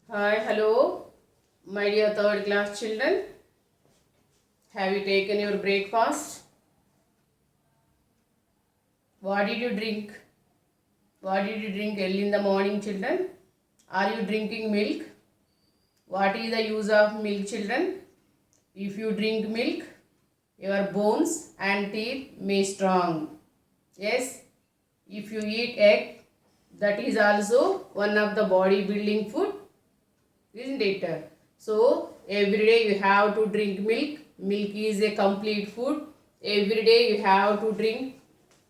Hi, hello, my dear third class children. Have you taken your breakfast? What did you drink? What did you drink early in the morning, children? Are you drinking milk? What is the use of milk, children? If you drink milk, your bones and teeth may strong. Yes, if you eat egg, that is also one of the body building food, isn't it? So every day you have to drink milk. Milk is a complete food. Every day you have to drink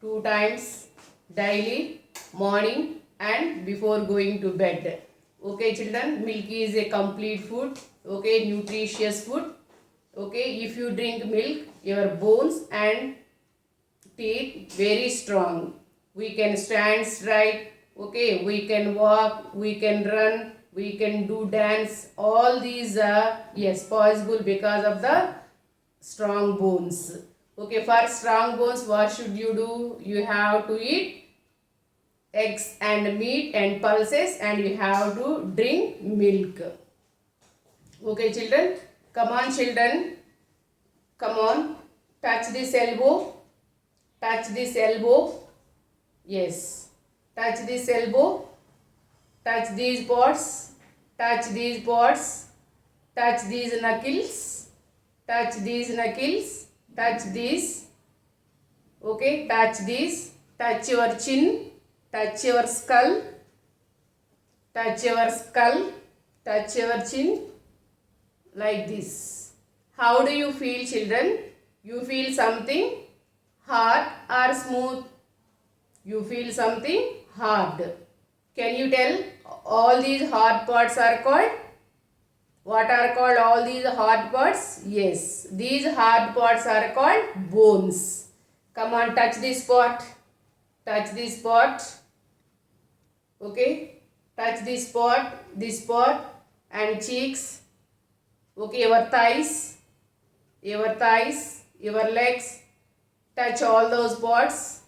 2 times daily, morning and before going to bed. Okay, children, milk is a complete food. Okay, nutritious food. Okay, if you drink milk, your bones and teeth very strong. We can stand straight. Okay, we can walk, we can run, we can do dance. All these are yes possible because of the strong bones. Okay, for strong bones, what should you do? You have to eat eggs and meat and pulses, and you have to drink milk. Okay, children, come on, children, come on, touch this elbow, touch this elbow. Yes, touch this elbow, touch these parts, touch these parts, touch these knuckles, touch these knuckles, touch these. Okay, touch these, touch your chin, touch your skull, touch your skull, touch your chin, like this. How do you feel, children? You feel something hard or smooth? You feel something hard. Can you tell all these hard parts are called? What are called all these hard parts? Yes, these hard parts are called bones. Come on, touch this part. Touch this part. Okay, touch this part and cheeks. Okay, your thighs, your legs. Touch all those parts.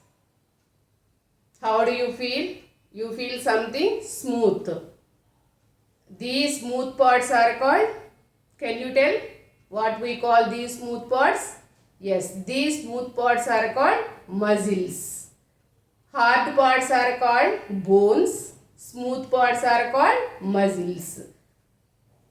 How do you feel? You feel something smooth. These smooth parts are called, can you tell what we call these smooth parts? Yes, these smooth parts are called muscles. Hard parts are called bones. Smooth parts are called muscles.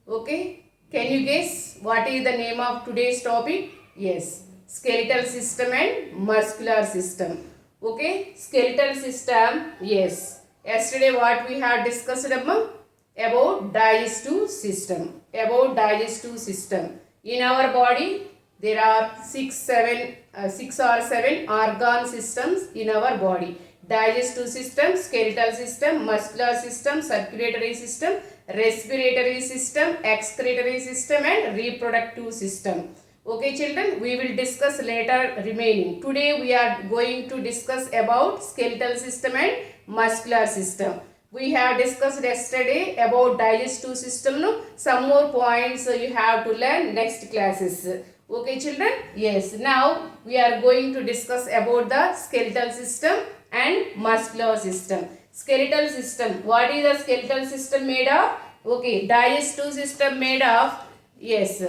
Okay, can you guess what is the name of today's topic? Yes, skeletal system and muscular system. Okay, skeletal system, yes. Yesterday what we have discussed about digestive system. About digestive system. In our body, there are 6 or 7 organ systems in our body. Digestive system, skeletal system, muscular system, circulatory system, respiratory system, excretory system and reproductive system. Okay, children, we will discuss later remaining. Today we are going to discuss about skeletal system and muscular system. We have discussed yesterday about digestive system. No? Some more points you have to learn next classes. Okay, children? Yes. Now we are going to discuss about the skeletal system and muscular system. Skeletal system. What is the skeletal system made of? Okay, digestive system made of, yes,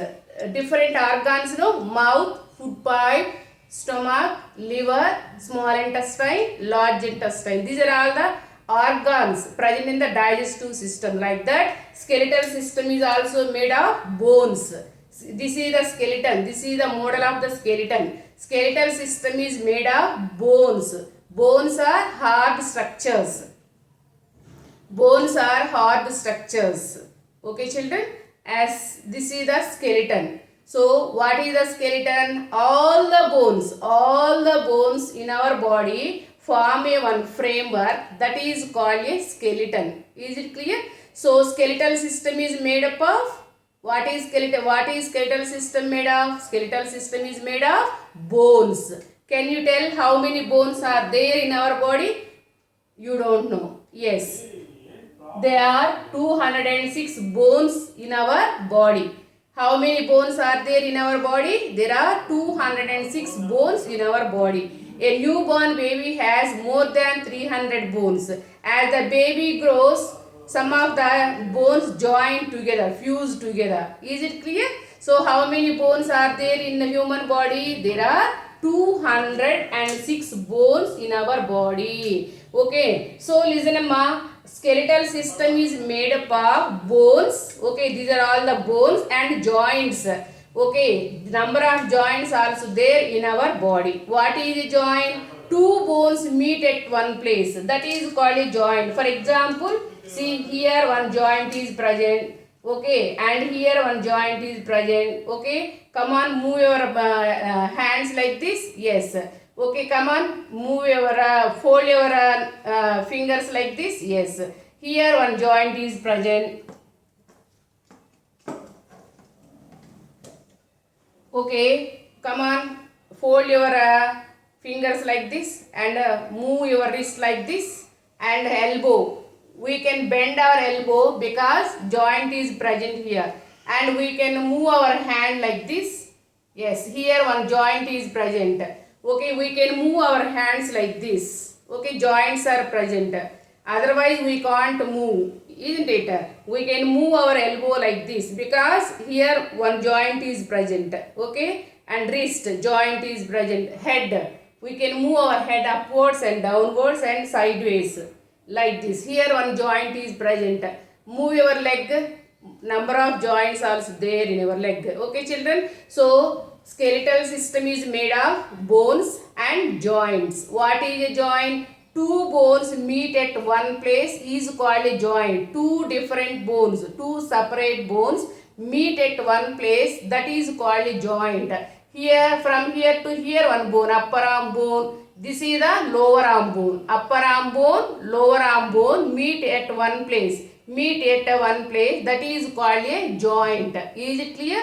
different organs, no? Mouth, food pipe, stomach, liver, small intestine, large intestine. These are all the organs present in the digestive system. Like that, skeletal system is also made of bones. This is the skeleton. This is the model of the skeleton. Skeletal system is made of bones. Bones are hard structures. Bones are hard structures. Okay, children? As this is the skeleton. So, what is the skeleton? All the bones in our body form a one framework that is called a skeleton. Is it clear? So, skeletal system is made up of, what is skeleton? What is skeletal system made of? Skeletal system is made of bones. Can you tell how many bones are there in our body? You don't know. Yes. There are 206 bones in our body. How many bones are there in our body? There are 206 bones in our body. A newborn baby has more than 300 bones. As the baby grows, some of the bones join together, fuse together. Is it clear? So how many bones are there in the human body? There are 206 bones in our body. Okay, so listen amma, skeletal system is made up of bones. Okay, these are all the bones and joints. Okay, number of joints also there in our body. What is a joint? Two bones meet at one place, that is called a joint. For example, see here one joint is present. Okay, and here one joint is present. Okay, come on, move your hands like this. Yes. Okay, come on, move your fold your fingers like this. Yes, here one joint is present. Okay, come on, fold your fingers like this and move your wrist like this, and elbow. We can bend our elbow because joint is present here, and we can move our hand like this. Yes, here one joint is present. Okay, we can move our hands like this. Okay, joints are present. Otherwise we can't move, isn't it? We can move our elbow like this because here one joint is present. Okay, and wrist joint is present. Head, we can move our head upwards and downwards and sideways like this. Here one joint is present. Move your leg, number of joints also there in your leg. Okay children, so skeletal system is made of bones and joints. What is a joint? Two bones meet at one place is called a joint. Two different bones, two separate bones meet at one place, that is called a joint. Here, from here to here one bone, upper arm bone. This is the lower arm bone. Upper arm bone, lower arm bone meet at one place. Meet at one place, that is called a joint. Is it clear?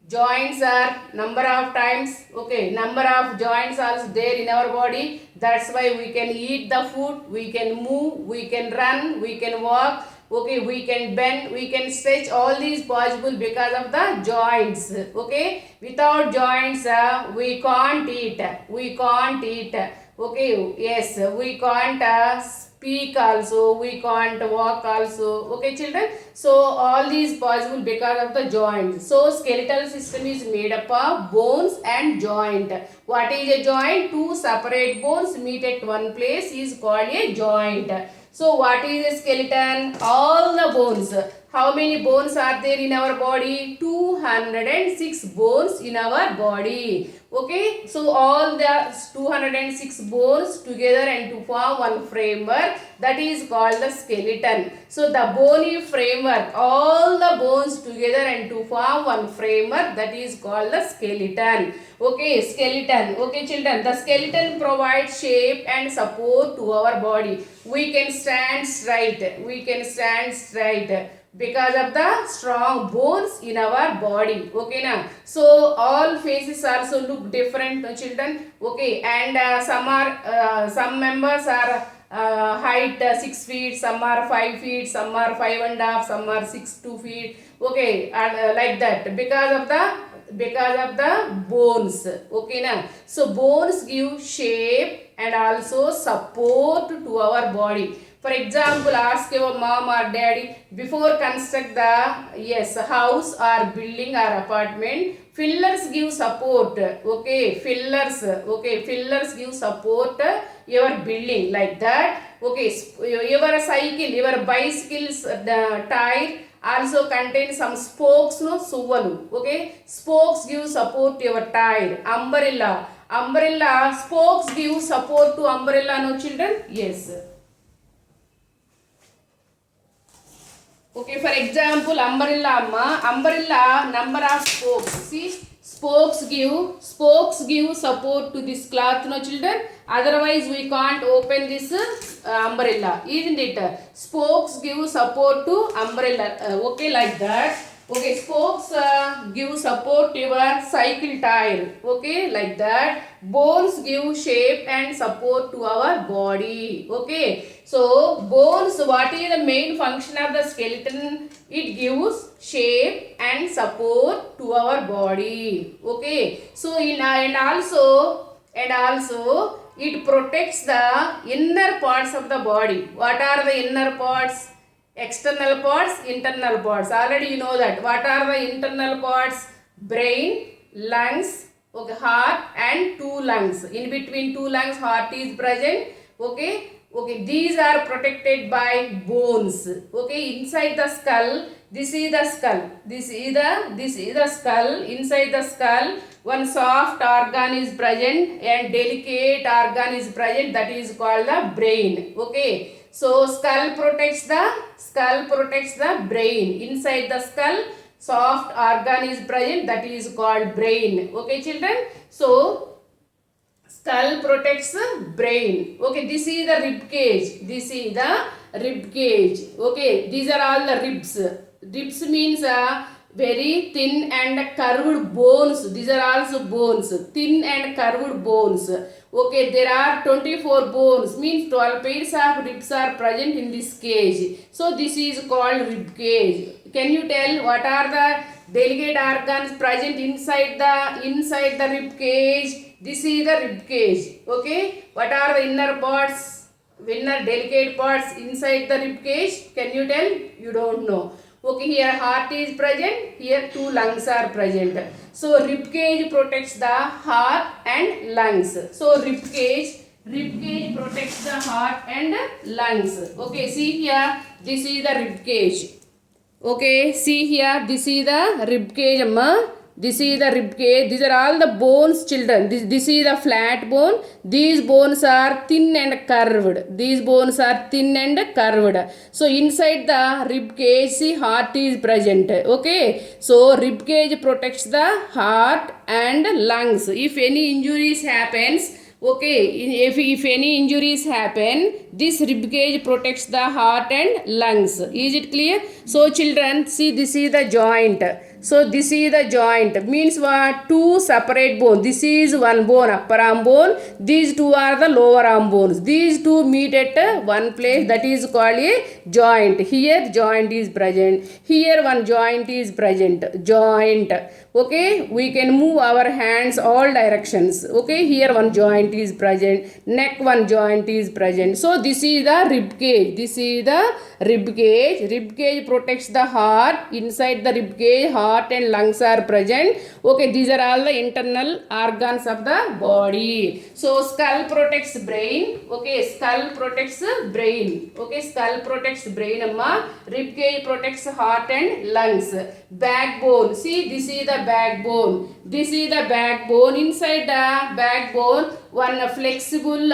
Joints are number of times. Okay, number of joints also there in our body. That's why we can eat the food, we can move, we can run, we can walk. Okay, we can bend, we can stretch. All these possible because of the joints. Okay, without joints we can't eat, we can't eat. Okay, yes, we can't speak also, we can't walk also. Okay children, so all these possible because of the joints. So skeletal system is made up of bones and joint. What is a joint? Two separate bones meet at one place is called a joint. So what is a skeleton? All the bones. How many bones are there in our body? 206 bones in our body. Okay, so all the 206 bones together and to form one framework, that is called the skeleton. So the bony framework, all the bones together and to form one framework, that is called the skeleton. Okay, skeleton. Okay children, the skeleton provides shape and support to our body. We can stand straight, we can stand straight because of the strong bones in our body. Okay now, so all faces also look different children. Okay, and some members are height 6 feet, some are 5 feet, some are 5.5, some are 6 feet. Okay, and like that because of the bones. Okay now, so bones give shape and also support to our body. For example, ask your mom or daddy, before construct the house or building or apartment, fillers give support. Okay, fillers. Okay, fillers give support your building like that. Okay, your cycle, your bicycle's tire also contain some spokes, no, suvalu. Okay, spokes give support to your tire. Umbrella spokes give support to umbrella, no children? Yes. Okay, for example, umbrella number of spokes. See, spokes give support to this cloth, no children? Otherwise we can't open this umbrella, isn't it? Spokes give support to umbrella. Okay, like that. Okay, spokes give support to your cycle tire. Okay, like that. Bones give shape and support to our body. Okay, so bones, what is the main function of the skeleton? It gives shape and support to our body. Okay, so and also it protects the inner parts of the body. What are the inner parts? External parts, internal parts. Already you know that. What are the internal parts? Brain, lungs, okay, heart and two lungs. In between two lungs, heart is present. Okay. Okay, these are protected by bones. Okay, inside the skull, this is the skull. This is the skull. Inside the skull, one soft organ is present and delicate organ is present. That is called the brain. Okay. So skull protects the brain. Inside the skull, soft organ is present. That is called brain. Okay, children. So skull protects brain. Okay, this is the rib cage. This is the rib cage. Okay, these are all the ribs. Ribs means very thin and curved bones. These are also bones. Thin and curved bones. Okay, there are 24 bones. Means 12 pairs of ribs are present in this cage. So this is called rib cage. Can you tell what are the delicate organs present inside the rib cage? This is the rib cage. Okay. What are the inner parts? Inner delicate parts inside the rib cage? Can you tell? You don't know. Okay. Here heart is present. Here two lungs are present. So rib cage protects the heart and lungs. So rib cage protects the heart and lungs. Okay. See here. This is the rib cage. Okay. See here. This is the rib cage, amma. This is the rib cage. These are all the bones, children. This is the flat bone. These bones are thin and curved. These bones are thin and curved. So inside the rib cage, see, heart is present. Okay. So rib cage protects the heart and lungs. If any injuries happens, okay, if any injuries happen, this rib cage protects the heart and lungs. Is it clear? So children, see, this is the joint. So this is the joint. Means what? Two separate bones. This is one bone, upper arm bone. These two are the lower arm bones. These two meet at one place. That is called a joint. Here joint is present. Here one joint is present. Joint. Okay. We can move our hands all directions. Okay. Here one joint is present. Neck one joint is present. So this is the rib cage. This is the rib cage. Rib cage protects the heart. Inside the rib cage, heart and lungs are present. Okay, these are all the internal organs of the body. So skull protects brain. Okay, skull protects brain. Okay, skull protects brain, amma. Rib cage protects heart and lungs. Backbone. See, this is the backbone. This is the backbone. Inside the backbone, one flexible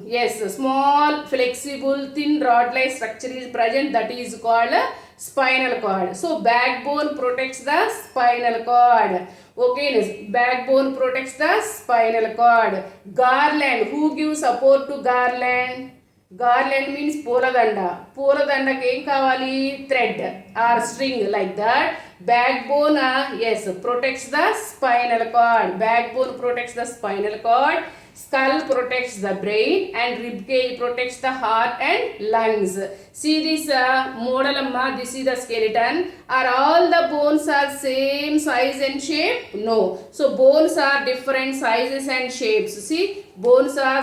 yes, small flexible thin rod-like structure is present. That is called spinal cord. So backbone protects the spinal cord. Okay, backbone protects the spinal cord. Garland. Who gives support to garland? Garland means Poladanda. Poladanda ke kavali? Thread or string, like that. Backbone, yes, protects the spinal cord. Backbone protects the spinal cord. Skull protects the brain and rib cage protects the heart and lungs. See this model, amma. This is the skeleton. Are all the bones are same size and shape? No. So bones are different sizes and shapes. See, bones are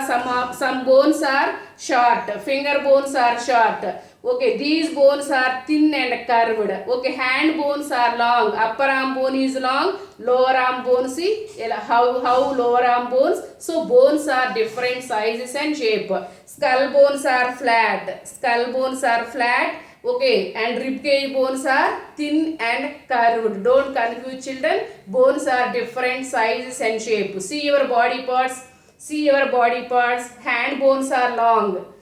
some bones are short. Finger bones are short. Okay, these bones are thin and curved. Okay, hand bones are long. Upper arm bone is long. Lower arm bone, see how lower arm bones. So bones are different sizes and shape. Skull bones are flat. Skull bones are flat. Okay, and rib cage bones are thin and curved. Don't confuse, children. Bones are different sizes and shape. See your body parts. See your body parts. Hand bones are long.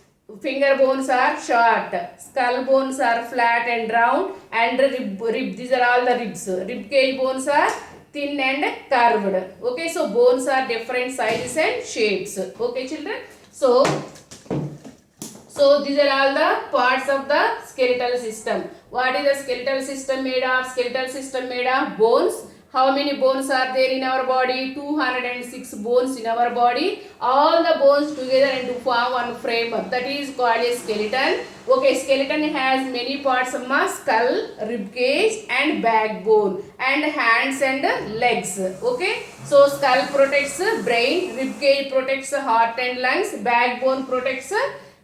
Finger bones are short. Skull bones are flat and round. And rib, these are all the ribs. Rib cage bones are thin and curved. Okay, so bones are different sizes and shapes. Okay, children. So these are all the parts of the skeletal system. What is the skeletal system made of? Skeletal system made of bones. How many bones are there in our body? 206 bones in our body. All the bones together and to form one framework. That is called a skeleton. Okay, skeleton has many parts: skull, rib cage, and backbone, and hands and legs. Okay, so skull protects brain, rib cage protects heart and lungs, backbone protects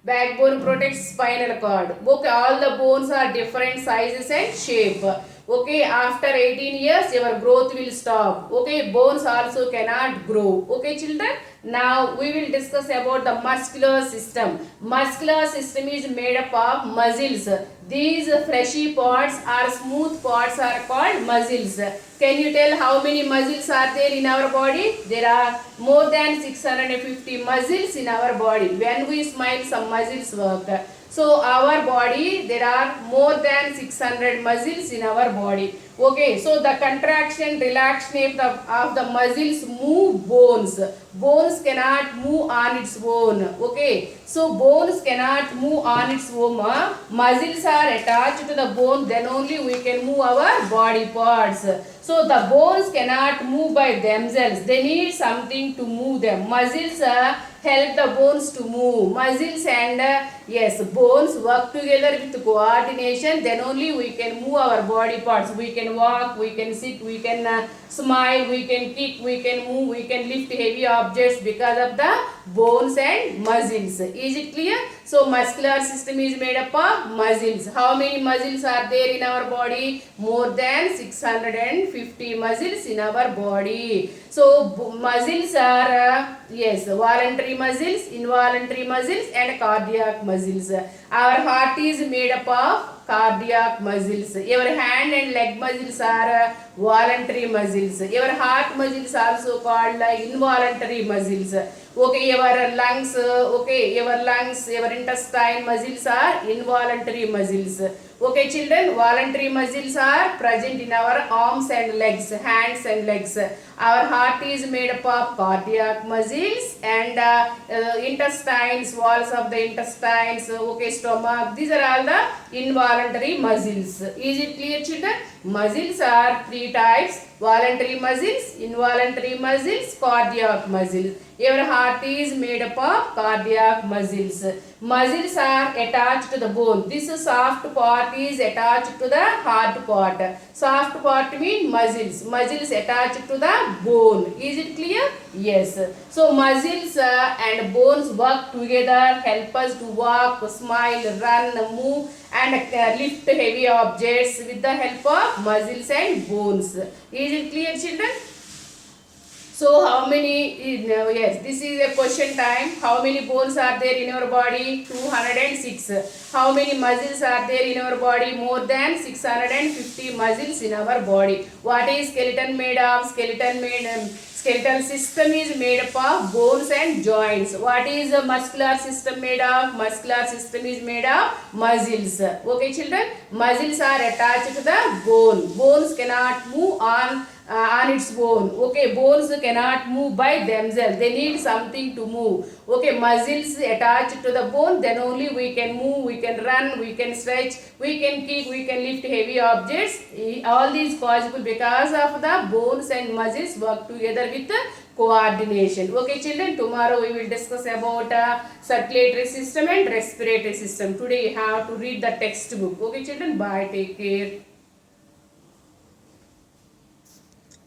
Backbone protects spinal cord. Okay, all the bones are different sizes and shape. Okay, after 18 years your growth will stop. Okay, bones also cannot grow. Okay children, now we will discuss about the muscular system. Muscular system is made up of muscles. These fleshy parts or smooth parts are called muscles. Can you tell how many muscles are there in our body? There are more than 650 muscles in our body. When we smile, some muscles work. So our body, there are more than 600 muscles in our body. Okay, so the contraction, relaxation of the muscles move bones. Bones cannot move on its own. Okay, so bones cannot move on its own. Muscles are attached to the bone, then only we can move our body parts. So the bones cannot move by themselves. They need something to move them. Muscles help the bones to move. Muscles and yes, bones work together with coordination. Then only we can move our body parts. We can walk, we can sit, we can smile, we can kick, we can move, we can lift heavy objects because of the bones and muscles. Is it clear? So muscular system is made up of muscles. How many muscles are there in our body? More than 650 muscles in our body. So muscles are yes, voluntary muscles, involuntary muscles and cardiac muscles. Our heart is made up of cardiac muscles. Your hand and leg muscles are voluntary muscles. Your heart muscles also called like involuntary muscles. Okay, your lungs, your intestine muscles are involuntary muscles. Okay children, voluntary muscles are present in our arms and legs, hands and legs. Our heart is made up of cardiac muscles and intestines, walls of the intestines, okay, stomach. These are all the involuntary muscles. Is it clear children? Muscles are three types: voluntary muscles, involuntary muscles, cardiac muscles. Your heart is made up of cardiac muscles. Muscles are attached to the bone. This soft part is attached to the hard part. Soft part means muscles. Muscles attached to the bone. Is it clear? Yes. So muscles and bones work together, help us to walk, smile, run, move and lift heavy objects with the help of muscles and bones. Is it clear children? So how many, yes, this is a question time. How many bones are there in your body? 206. How many muscles are there in your body? More than 650 muscles in our body. What is skeleton made of? Skeletal system is made up of bones and joints. What is the muscular system made of? Muscular system is made of muscles. Okay children, muscles are attached to the bone. Bones cannot move on its own. Okay, bones cannot move by themselves. They need something to move. Okay, muscles attached to the bone, then only we can move, we can run, we can stretch, we can kick, we can lift heavy objects. All these possible because of the bones and muscles work together with coordination. Okay children, tomorrow we will discuss about circulatory system and respiratory system. Today you have to read the textbook. Okay children, bye, take care.